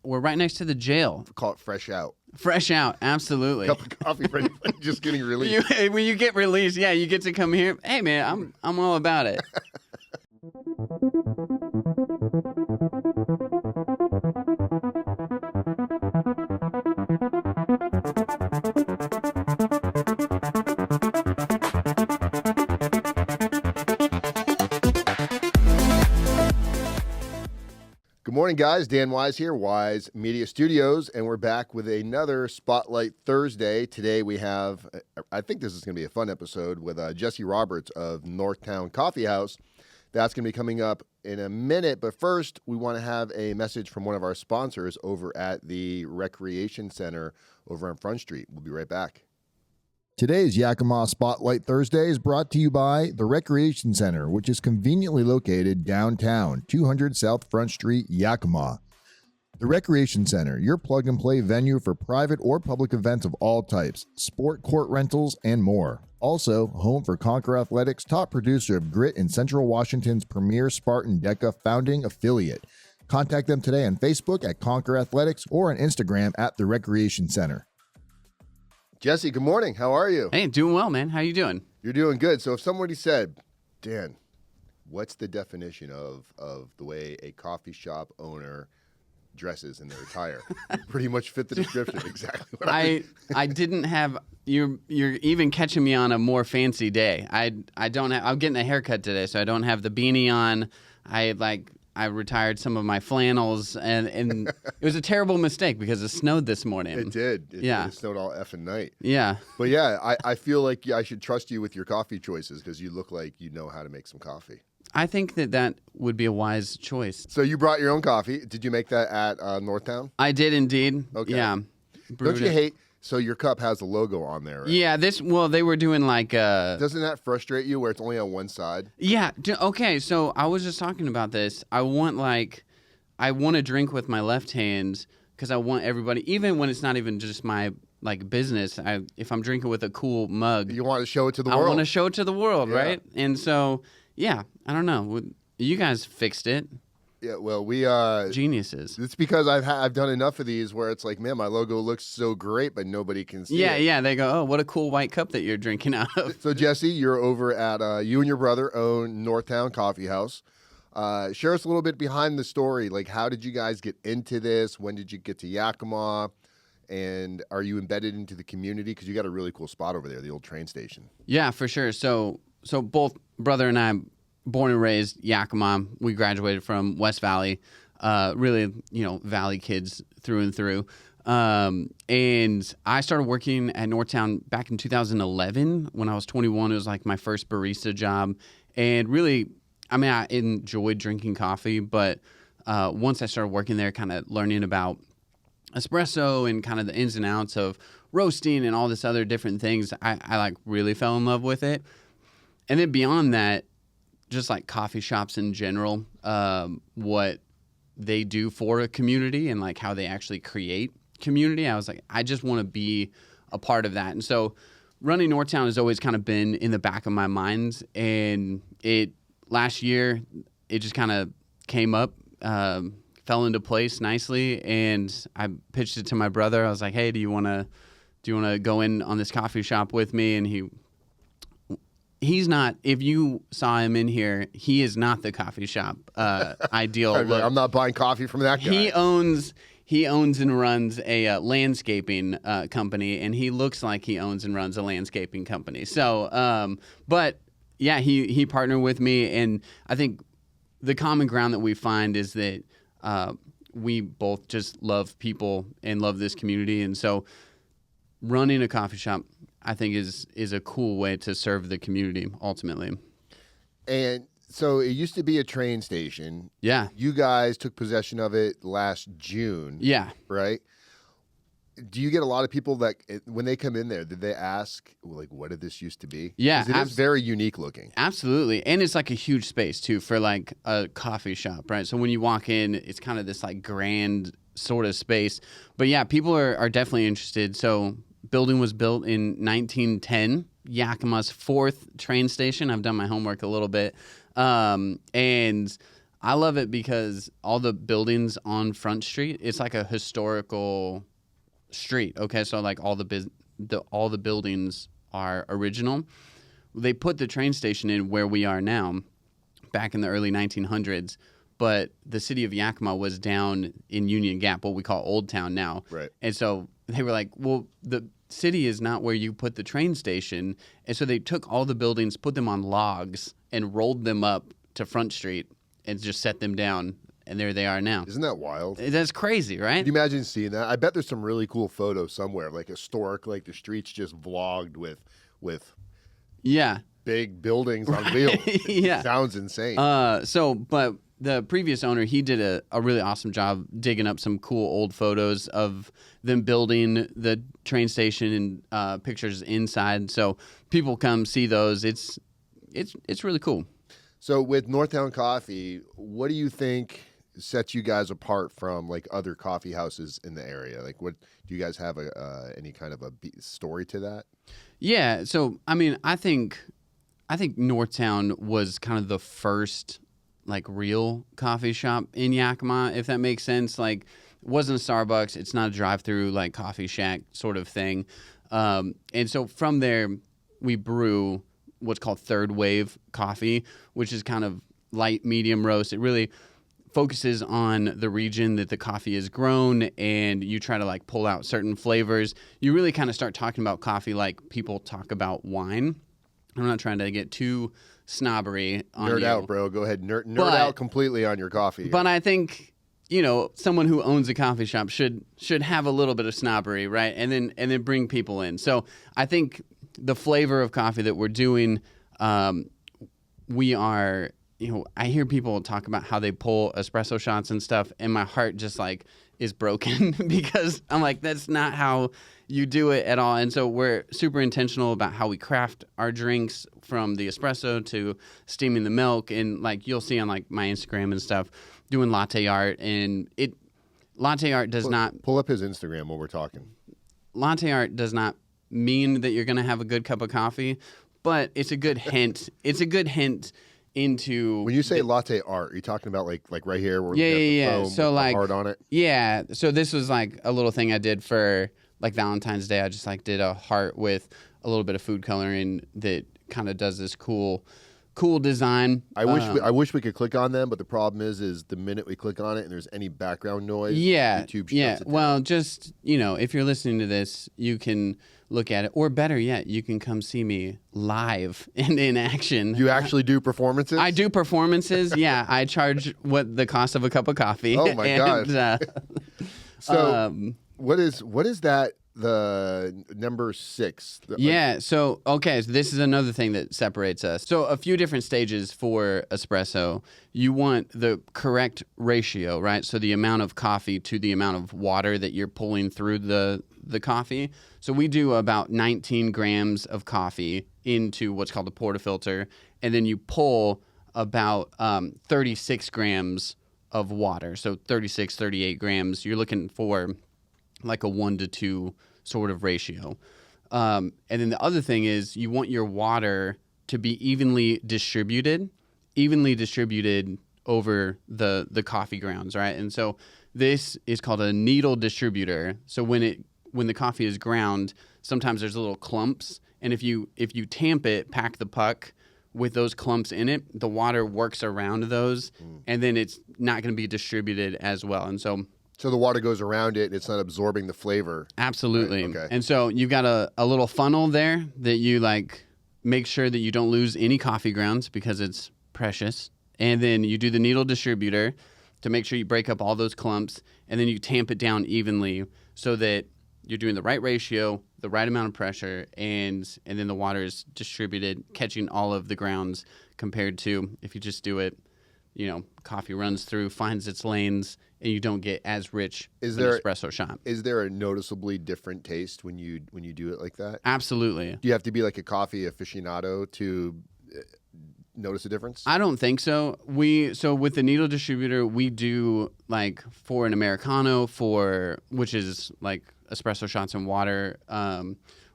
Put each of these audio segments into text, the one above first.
we're right next to the jail. Call it fresh out. Fresh out, absolutely. Cup of coffee for anybody just getting released. When you get released, yeah, you get to come here. Hey, man, I'm all about it. Good morning, guys. Dan Wise here, Wise Media Studios, and we're back with another Spotlight Thursday. Today we have, I think this is going to be a fun episode with Jesse Roberts of Northtown Coffee House. That's going to be coming up in a minute, but first we want to have a message from one of our sponsors over at the Recreation Center over on Front Street. We'll be right back. Today's Yakima Spotlight Thursday is brought to you by the Recreation Center, which is conveniently located downtown, 200 South Front Street, Yakima. The Recreation Center, your plug-and-play venue for private or public events of all types, sport court rentals, and more. Also, home for Conquer Athletics, top producer of Grit in Central Washington's premier Spartan DECA founding affiliate. Contact them today on Facebook at Conquer Athletics or on Instagram at the Recreation Center. Jesse, good morning. How are you? Hey, doing well, man. How you doing? You're doing good. So if somebody said, Dan, what's the definition of the way a coffee shop owner dresses in their attire? Pretty much fit the description. Exactly what I didn't have you're even catching me on a more fancy day. I don't have, I'm getting a haircut today, so I don't have the beanie on. I retired some of my flannels, and it was a terrible mistake because it snowed this morning. It did. It snowed all effing night. Yeah. But yeah, I feel like I should trust you with your coffee choices because you look like you know how to make some coffee. I think that would be a wise choice. So you brought your own coffee. Did you make that at Northtown? I did indeed. Okay. Yeah. Don't you hate? So your cup has a logo on there, right? Yeah, they were doing like Doesn't that frustrate you where it's only on one side? Yeah, okay, so I was just talking about this. I want to drink with my left hand because I want everybody, even when it's not even just my business, if I'm drinking with a cool mug. You want to show it to the world. I want to show it to the world, yeah. right? And so, yeah, I don't know. You guys fixed it. Yeah, well, we geniuses. It's because I've done enough of these where it's like, man, my logo looks so great, but nobody can see it. Yeah, they go, oh, what a cool white cup that you're drinking out of. So Jesse, you're over at you and your brother own Northtown Coffee House. Share us a little bit behind the story. Like, how did you guys get into this? When did you get to Yakima? And are you embedded into the community? Because you got a really cool spot over there, the old train station. Yeah, for sure. So both brother and I, born and raised Yakima. We graduated from West Valley, really, Valley kids through and through. And I started working at Northtown back in 2011. When I was 21, it was like my first barista job. And really, I enjoyed drinking coffee, but once I started working there, kind of learning about espresso and kind of the ins and outs of roasting and all this other different things, I really fell in love with it. And then beyond that, just like coffee shops in general, what they do for a community and like how they actually create community. I was like, I just want to be a part of that. And so running Northtown has always kind of been in the back of my mind. And last year, it just kind of came up, fell into place nicely. And I pitched it to my brother. I was like, hey, do you want to go in on this coffee shop with me? And he's not, if you saw him in here, he is not the coffee shop ideal look. I'm not buying coffee from that guy. He owns and runs a landscaping company, and he looks like he owns and runs a landscaping company. So, but yeah, he partnered with me, and I think the common ground that we find is that we both just love people and love this community, and so running a coffee shop, I think is a cool way to serve the community ultimately. And so it used to be a train station. Yeah. You guys took possession of it last June. Yeah. Right? Do you get a lot of people that when they come in there, did they ask, like, what did this used to be? Yeah. Because it is very unique looking. Absolutely. And it's like a huge space too for like a coffee shop, right? So when you walk in, it's kind of this like grand sort of space. But yeah, people are definitely interested. So building was built in 1910, Yakima's fourth train station. I've done my homework a little bit. And I love it because all the buildings on Front Street, it's like a historical street. Okay, so like all the buildings are original. They put the train station in where we are now, back in the early 1900s. But the city of Yakima was down in Union Gap, what we call Old Town now. Right. And so they were like, well, the city is not where you put the train station. And so they took all the buildings, put them on logs, and rolled them up to Front Street and just set them down. And there they are now. Isn't that wild? That's crazy, right? Can you imagine seeing that? I bet there's some really cool photos somewhere, like historic, like the streets just vlogged with Yeah. big buildings on wheels. Yeah. Sounds insane. But the previous owner, he did a really awesome job digging up some cool old photos of them building the train station and pictures inside. So people come see those. It's really cool. So with Northtown Coffee, what do you think sets you guys apart from like other coffee houses in the area? Like, what do you guys have any kind of a story to that? Yeah. So I mean, I think Northtown was kind of the first like real coffee shop in Yakima, if that makes sense. Like, it wasn't a Starbucks. It's not a drive-through like coffee shack sort of thing. And so from there, we brew what's called third wave coffee, which is kind of light, medium roast. It really focuses on the region that the coffee is grown, and you try to like pull out certain flavors. You really kind of start talking about coffee like people talk about wine. I'm not trying to get too snobbery on Nerd you. out, bro. Go ahead. Nerd out completely on your coffee. But I think, someone who owns a coffee shop should have a little bit of snobbery, right? And then bring people in. So I think the flavor of coffee that we're doing, we are, I hear people talk about how they pull espresso shots and stuff, and my heart just like is broken because I'm like, that's not how you do it at all. And so we're super intentional about how we craft our drinks, from the espresso to steaming the milk. And like you'll see on like my Instagram and stuff, doing latte art. And latte art does not pull up his Instagram while we're talking. Latte art does not mean that you're going to have a good cup of coffee, but it's a good hint. It's a good hint into when you say latte art, are you talking about like right here where yeah. foam So with like the heart on it? Yeah. So this was like a little thing I did for like Valentine's Day. I just like did a heart with a little bit of food coloring that kind of does this cool design. I wish we could click on them, but the problem is the minute we click on it and there's any background noise, YouTube shuts it down. Well, just if you're listening to this, you can look at it, or better yet, you can come see me live and in action. You actually do performances? I do performances. Yeah, I charge what the cost of a cup of coffee. Oh my gosh. So what is that? The number 6. So this is another thing that separates us. So a few different stages for espresso. You want the correct ratio, right? So the amount of coffee to the amount of water that you're pulling through the coffee. So we do about 19 grams of coffee into what's called a portafilter, and then you pull about 36 grams of water. So 36, 38 grams. You're looking for like a 1-to-2 sort of ratio. And then the other thing is you want your water to be evenly distributed over the coffee grounds, right? And so this is called a needle distributor. So when the coffee is ground, sometimes there's little clumps, and if you tamp it, pack the puck with those clumps in it, the water works around those, and then it's not going to be distributed as well. And so the water goes around it and it's not absorbing the flavor. Absolutely. Right? Okay. And so you've got a little funnel there that you like make sure that you don't lose any coffee grounds because it's precious. And then you do the needle distributor to make sure you break up all those clumps, and then you tamp it down evenly so that you're doing the right ratio, the right amount of pressure, and then the water is distributed, catching all of the grounds, compared to if you just do it, coffee runs through, finds its lanes, and you don't get as rich an espresso shot. Is there a noticeably different taste when you do it like that? Absolutely. Do you have to be like a coffee aficionado to notice a difference? I don't think so. So with the needle distributor, we do like for an Americano, which is like espresso shots and water,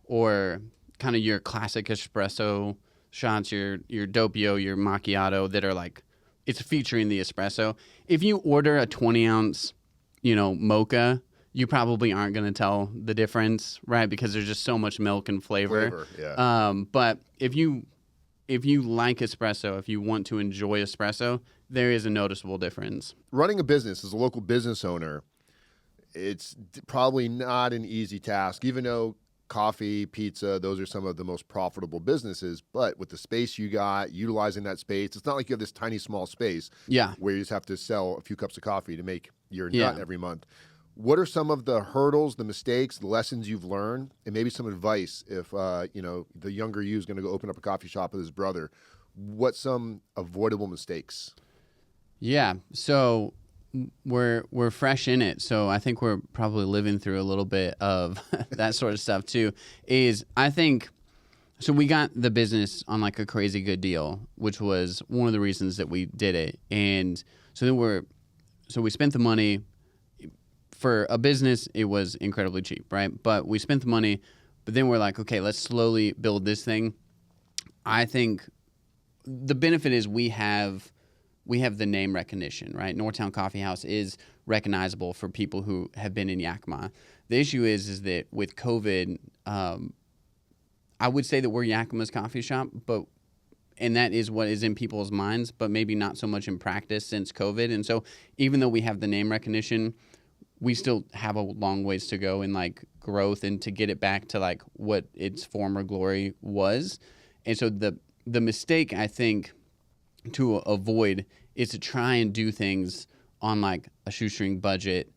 or kind of your classic espresso shots, your doppio, your macchiato, that are like it's featuring the espresso. If you order a 20-ounce, mocha, you probably aren't going to tell the difference, right? Because there's just so much milk and flavor. Yeah. But if you like espresso, if you want to enjoy espresso, there is a noticeable difference. Running a business as a local business owner, it's probably not an easy task, even though coffee, pizza, those are some of the most profitable businesses. But with the space you got, utilizing that space, it's not like you have this tiny, small space where you just have to sell a few cups of coffee to make your nut every month. What are some of the hurdles, the mistakes, the lessons you've learned, and maybe some advice if the younger you is going to go open up a coffee shop with his brother? What's some avoidable mistakes? Yeah, so we're fresh in it, so I think we're probably living through a little bit of that sort of stuff too. I think so we got the business on like a crazy good deal, which was one of the reasons that we did it, and so we spent the money. For a business, it was incredibly cheap, right? But we spent the money, but then we're like, okay, let's slowly build this thing. I think the benefit is we have the name recognition, right? Northtown Coffee House is recognizable for people who have been in Yakima. The issue is that with COVID, I would say that we're Yakima's coffee shop, and that is what is in people's minds, but maybe not so much in practice since COVID. And so even though we have the name recognition, we still have a long ways to go in like growth and to get it back to like what its former glory was. And so the mistake I think to avoid is to try and do things on like a shoestring budget,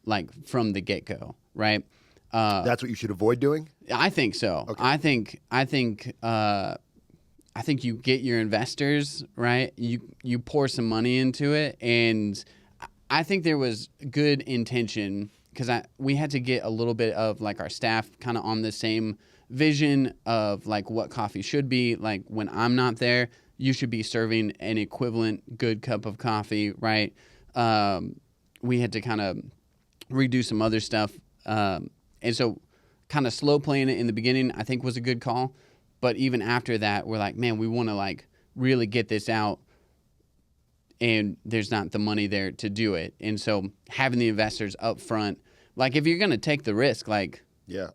like from the get-go, right? That's what you should avoid doing? I think so. Okay. I think you get your investors, right? You pour some money into it, and I think there was good intention because we had to get a little bit of like our staff kind of on the same vision of like what coffee should be. Like when I'm not there, you should be serving an equivalent good cup of coffee, right? We had to kind of redo some other stuff. And so kind of slow playing it in the beginning, I think was a good call. But even after that, we're like, man, we want to like really get this out. And there's not the money there to do it. And so having the investors up front, like if you're going to take the risk, like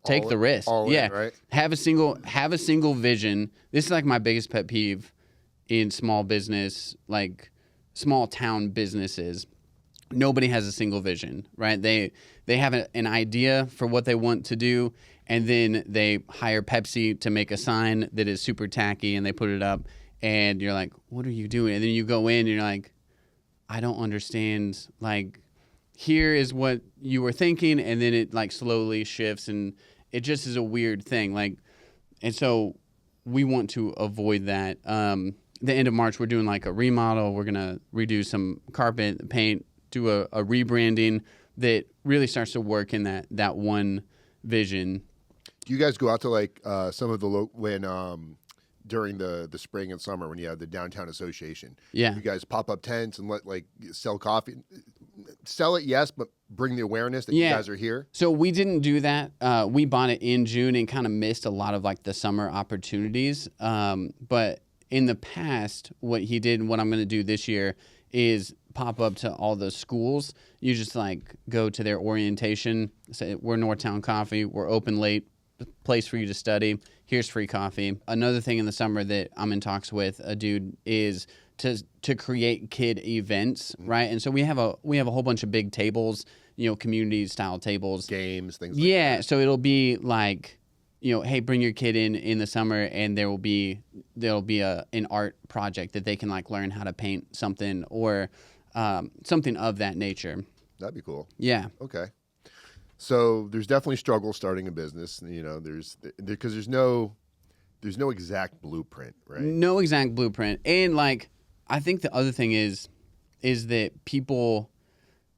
take the risk. Right? Have a single vision. This is like my biggest pet peeve in small business, like small town businesses. Nobody has a single vision, right? They have an idea for what they want to do, and then they hire Pepsi to make a sign that is super tacky, and they put it up. And you're like, what are you doing? And then you go in and you're like, I don't understand. Like, here is what you were thinking. And then it like slowly shifts, and it just is a weird thing. Like, and so we want to avoid that. The end of March, we're doing like a remodel. We're going to redo some carpet, paint, do a rebranding that really starts to work in that one vision. Do you guys go out to like some of the during the spring and summer when you have the downtown association? Yeah. You guys pop up tents and sell coffee? Sell it, yes, but bring the awareness that you guys are here? So we didn't do that. We bought it in June and kind of missed a lot of like the summer opportunities. But in the past, what he did and what I'm going to do this year is pop up to all the schools. You just like go to their orientation, say, we're Northtown Coffee, we're open late, place for you to study. Here's free coffee. Another thing in the summer that I'm in talks with a dude is to create kid events, right? And so we have a whole bunch of big tables, community style tables, games, things like that. Yeah, so it'll be like, hey, bring your kid in the summer, and there'll be an art project that they can like learn how to paint something or something of that nature. That'd be cool. Yeah. Okay. So there's definitely struggle starting a business. Because there's no exact blueprint, right? No exact blueprint. And like, I think the other thing is that people,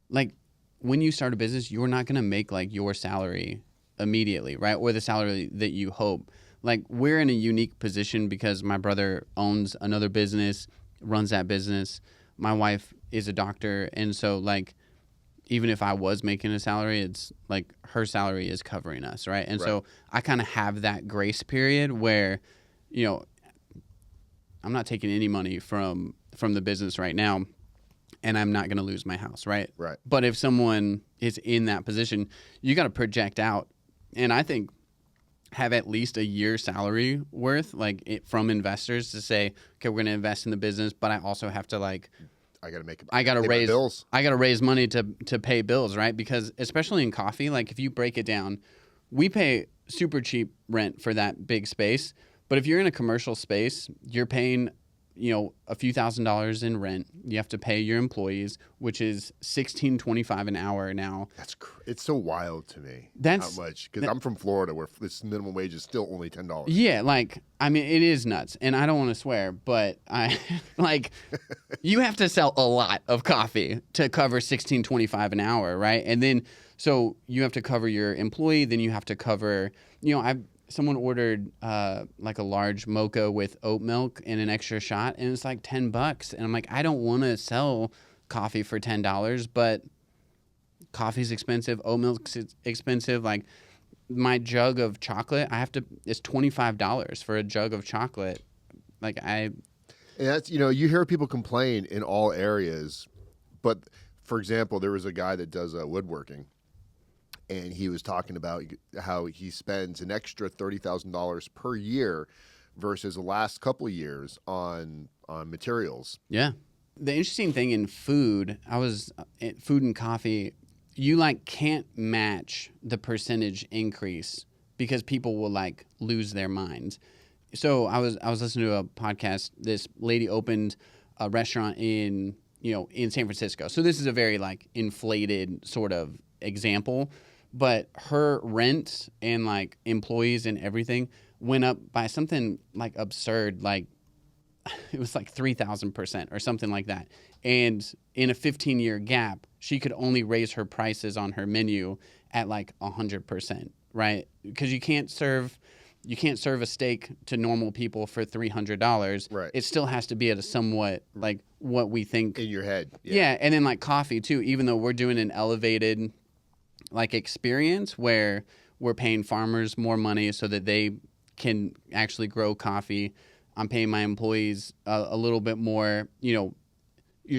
like, when you start a business, you're not going to make like your salary immediately, right? Or the salary that you hope. Like, we're in a unique position because my brother owns another business, runs that business. My wife is a doctor. And so like, even if I was making a salary, it's like her salary is covering us, right? And so I kind of have that grace period where, I'm not taking any money from from the business right now, and I'm not going to lose my house, right? Right. But if someone is in that position, you got to project out, and I think have at least a year's salary worth, like from investors to say, okay, we're going to invest in the business, but I also have to I got to raise bills. I got to raise money to pay bills, right? Because especially in coffee, like if you break it down, we pay super cheap rent for that big space, but if you're in a commercial space, you're paying a few $1,000s in rent. You have to pay your employees, which is $16.25 an hour now. It's so wild to me. That's how much, because I'm from Florida, where this minimum wage is still only $10. Yeah, it is nuts, and I don't want to swear, but I you have to sell a lot of coffee to cover $16.25 an hour, right? And then so you have to cover your employee, then you have to cover, someone ordered like a large mocha with oat milk and an extra shot, and it's like $10. And I'm like, I don't want to sell coffee for $10, but coffee's expensive, oat milk's expensive. Like my jug of chocolate, it's $25 for a jug of chocolate. And that's, you hear people complain in all areas, but for example, there was a guy that does woodworking. And he was talking about how he spends an extra $30,000 per year versus the last couple of years on materials. Yeah. The interesting thing in food, food and coffee, you can't match the percentage increase because people will lose their minds. So I was listening to a podcast. This lady opened a restaurant in San Francisco. So this is a very inflated sort of example. But her rent and employees and everything went up by something absurd, it was 3,000% or something like that. And in a 15-year gap, she could only raise her prices on her menu at 100%, right? Because you can't serve a steak to normal people for $300. Right. It still has to be at a somewhat what we think in your head. Yeah, and then coffee too. Even though we're doing an elevated experience where we're paying farmers more money so that they can actually grow coffee. I'm paying my employees a little bit more. You're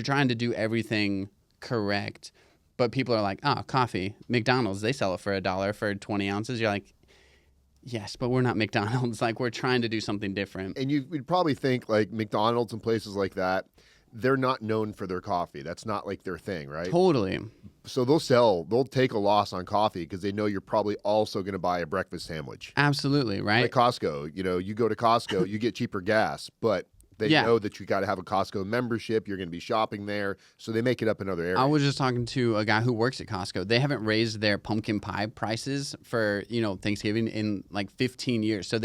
trying to do everything correct, but people are like, coffee. McDonald's, they sell it for $1 for 20 ounces. You're like, yes, but we're not McDonald's. We're trying to do something different. And you'd probably think McDonald's and places like that, they're not known for their coffee. That's not their thing, right? Totally. So they'll take a loss on coffee because they know you're probably also going to buy a breakfast sandwich. Absolutely, right? Like Costco, you go to Costco, you get cheaper gas, but they know that you got to have a Costco membership. You're going to be shopping there, so they make it up in other areas. I was just talking to a guy who works at Costco. They haven't raised their pumpkin pie prices for Thanksgiving in 15 years. So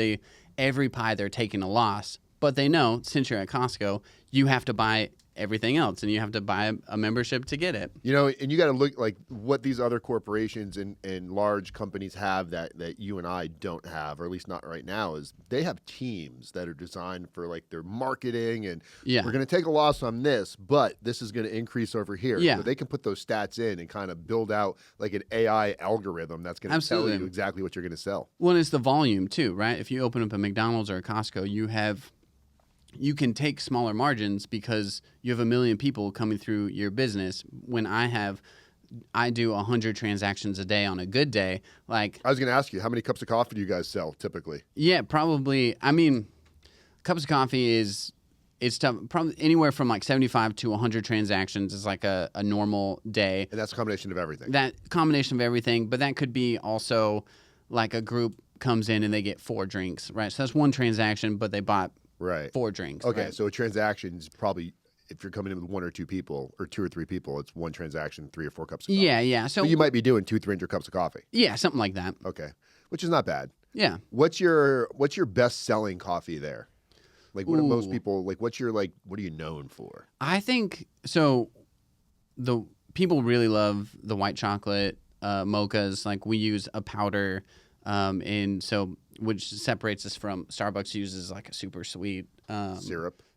every pie they're taking a loss. But they know, since you're at Costco, you have to buy everything else, and you have to buy a membership to get it. And you got to look what these other corporations and large companies have that you and I don't have, or at least not right now, is they have teams that are designed for their marketing, and we're going to take a loss on this, but this is going to increase over here. Yeah. So they can put those stats in and kind of build out an AI algorithm that's going to tell you exactly what you're going to sell. Well, it's the volume too, right? If you open up a McDonald's or a Costco, you can take smaller margins because you have 1 million people coming through your business. When I do 100 transactions a day on a good day, I was going to ask you, how many cups of coffee do you guys sell typically? Yeah, probably. Cups of coffee it's tough. Probably anywhere from 75 to 100 transactions is a normal day. And that's a combination of everything. That combination of everything, but that could be also a group comes in and they get 4 drinks, right? So that's one transaction, but they bought 4 drinks. Okay, right? so a transaction is probably, if you're coming in with 1 or 2 people, or 2 or 3 people, it's one transaction, 3 or 4 cups of coffee. Yeah. So you might be doing 200-300 cups of coffee. Yeah, something like that. Okay, which is not bad. Yeah. What's your best selling coffee there? What do most people What's your what are you known for? I think so. The people really love the white chocolate mochas. We use a powder, and so. Which separates us from Starbucks uses a super sweet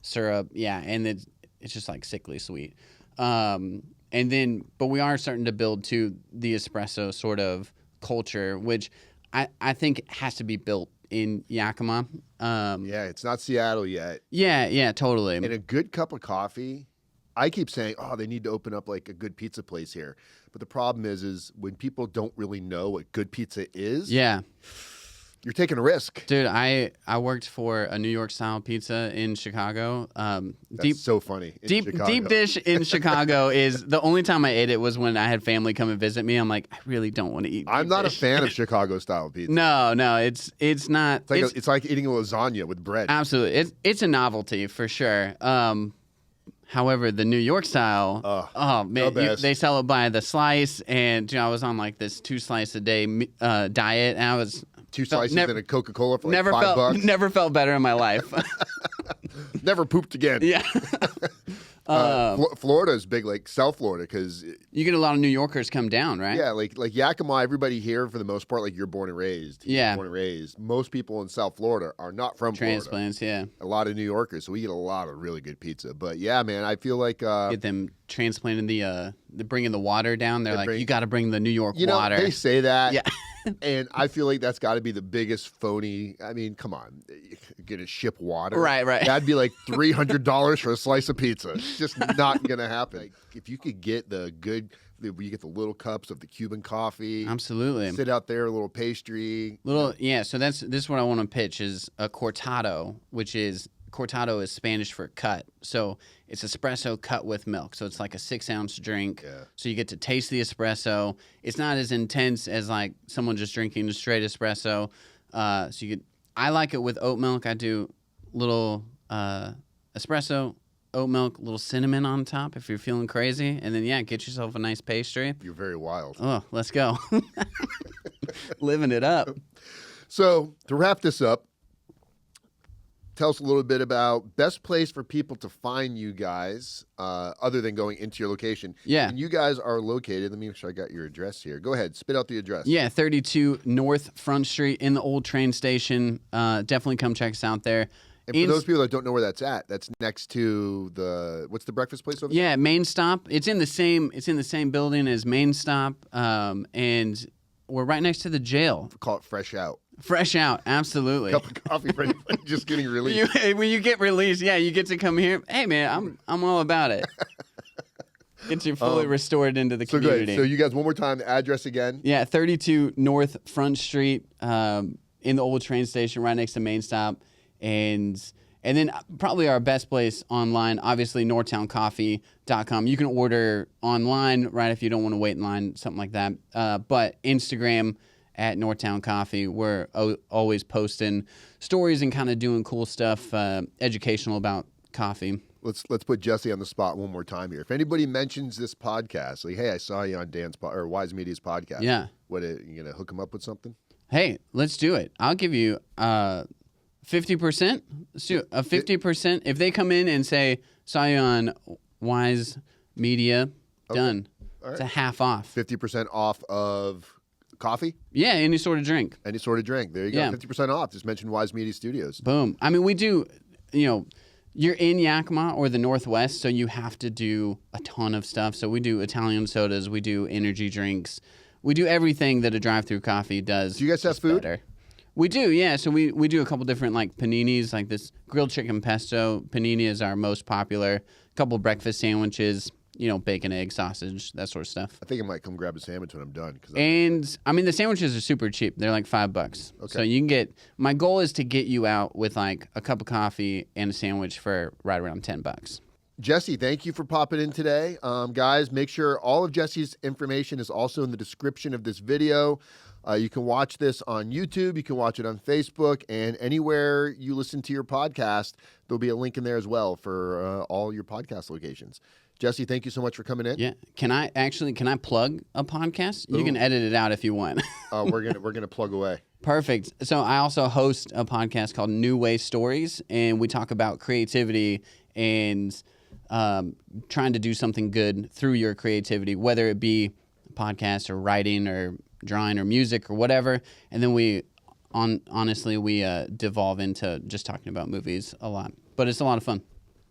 syrup, yeah, and it's just sickly sweet. And then, but we are starting to build to the espresso sort of culture, which I think has to be built in Yakima. Yeah, it's not Seattle yet. Yeah, totally. And a good cup of coffee. I keep saying, oh, they need to open up like a good pizza place here. But the problem is when people don't really know what good pizza is, Yeah. you're taking a risk. Dude, I worked for a New York style pizza in Chicago. That's so funny. Deep dish in Chicago is the only time I ate it was when I had family come and visit me. I'm like, I really don't want to eat. I'm not dish. a fan of Chicago style pizza. No, it's not. It's like eating a lasagna with bread. Absolutely, it's a novelty for sure. However, the New York style, oh man, they sell it by the slice, and I was on like this 2 slice a day diet, and I was 2 slices and a Coca-Cola for like $5. Never felt better in my life. Never pooped again. Yeah. Florida is big, like South Florida, because you get a lot of New Yorkers come down, right? Yeah, like Yakima. Everybody here, for the most part, like you're born and raised. Yeah, born and raised. Most people in South Florida are not from transplants. Florida. Yeah, a lot of New Yorkers, so we get a lot of really good pizza. But yeah, man, I feel like get them transplanting the bringing the water down. They're like, you got to bring the New York water. They say that. Yeah. And I feel like that's got to be the biggest phony. I mean, come on, you're gonna ship water, right? That'd be like $300 for a slice of pizza. It's just not gonna happen. Like, if you could get the good, you get the little cups of the Cuban coffee. Absolutely. Sit out there, a little pastry. Yeah. So this is what I want to pitch is a cortado, which is cortado is Spanish for cut. So it's espresso cut with milk. So it's like a 6-ounce drink. Yeah. So you get to taste the espresso. It's not as intense as like someone just drinking a straight espresso. I like it with oat milk. I do little espresso, oat milk, little cinnamon on top if you're feeling crazy. And then, get yourself a nice pastry. You're very wild. Oh, let's go. Living it up. So to wrap this up, tell us a little bit about best place for people to find you guys, other than going into your location. Yeah. And you guys are located, let me make sure I got your address here. Go ahead, spit out the address. Yeah, 32 North Front Street in the old train station. Definitely come check us out there. And for those people that don't know where that's next to what's the breakfast place over there? Yeah, Main Stop. It's in the same building as Main Stop, and we're right next to the jail. Call it Fresh Out. Fresh Out, absolutely. Cup of coffee for anybody just getting released. When you get released, you get to come here. Hey, man, I'm all about it. Get you fully restored into the community. Good. So you guys, one more time, the address again. Yeah, 32 North Front Street, in the old train station, right next to Main Stop, and then probably our best place online, obviously, northtowncoffee.com. You can order online, right, if you don't want to wait in line, something like that. But Instagram at Northtown Coffee, we're always posting stories and kind of doing cool stuff, educational about coffee. Let's put Jesse on the spot one more time here. If anybody mentions this podcast, like, hey, I saw you on Dan's or Wise Media's podcast. Yeah. You gonna hook them up with something? Hey, let's do it. I'll give you 50%. Let's do a 50%. If they come in and say, saw you on Wise Media, done. Right. It's a half off. 50% off of coffee? Yeah, any sort of drink. Any sort of drink. There you go. 50% off. Just mention Wise Media Studios. Boom. I mean, we do, you're in Yakima or the Northwest, so you have to do a ton of stuff. So we do Italian sodas. We do energy drinks. We do everything that a drive-through coffee does. Do you guys have food? Better. We do, yeah. So we do a couple different paninis, like this grilled chicken pesto. Panini is our most popular. A couple breakfast sandwiches. Bacon, egg, sausage, that sort of stuff. I think I might come grab a sandwich when I'm done. The sandwiches are super cheap. They're like $5. Okay. So you can get, my goal is to get you out with like a cup of coffee and a sandwich for right around $10. Jesse, thank you for popping in today. Guys, make sure all of Jesse's information is also in the description of this video. You can watch this on YouTube. You can watch it on Facebook. And anywhere you listen to your podcast, there'll be a link in there as well for all your podcast locations. Jesse, thank you so much for coming in. Yeah. Can I plug a podcast? Ooh. You can edit it out if you want. We're gonna plug away. Perfect. So I also host a podcast called New Way Stories, and we talk about creativity and trying to do something good through your creativity, whether it be a podcast or writing or drawing or music or whatever. And then we devolve into just talking about movies a lot. But it's a lot of fun.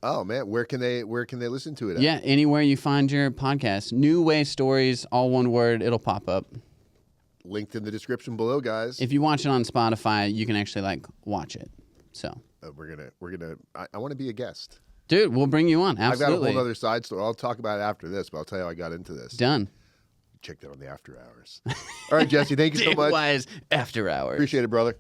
Oh man, where can they listen to it at? Yeah, anywhere you find your podcast. New Way Stories, all one word, it'll pop up. linked in the description below, guys. If you watch it on Spotify, you can actually like watch it. So we're gonna. I want to be a guest. dude, we'll bring you on. I've got a Absolutely. whole other side story. I'll talk about it after this, but I'll tell you how I got into this. Done. Check that on the after hours. All right, Jesse, thank you so much. Wise after hours. Appreciate it, brother.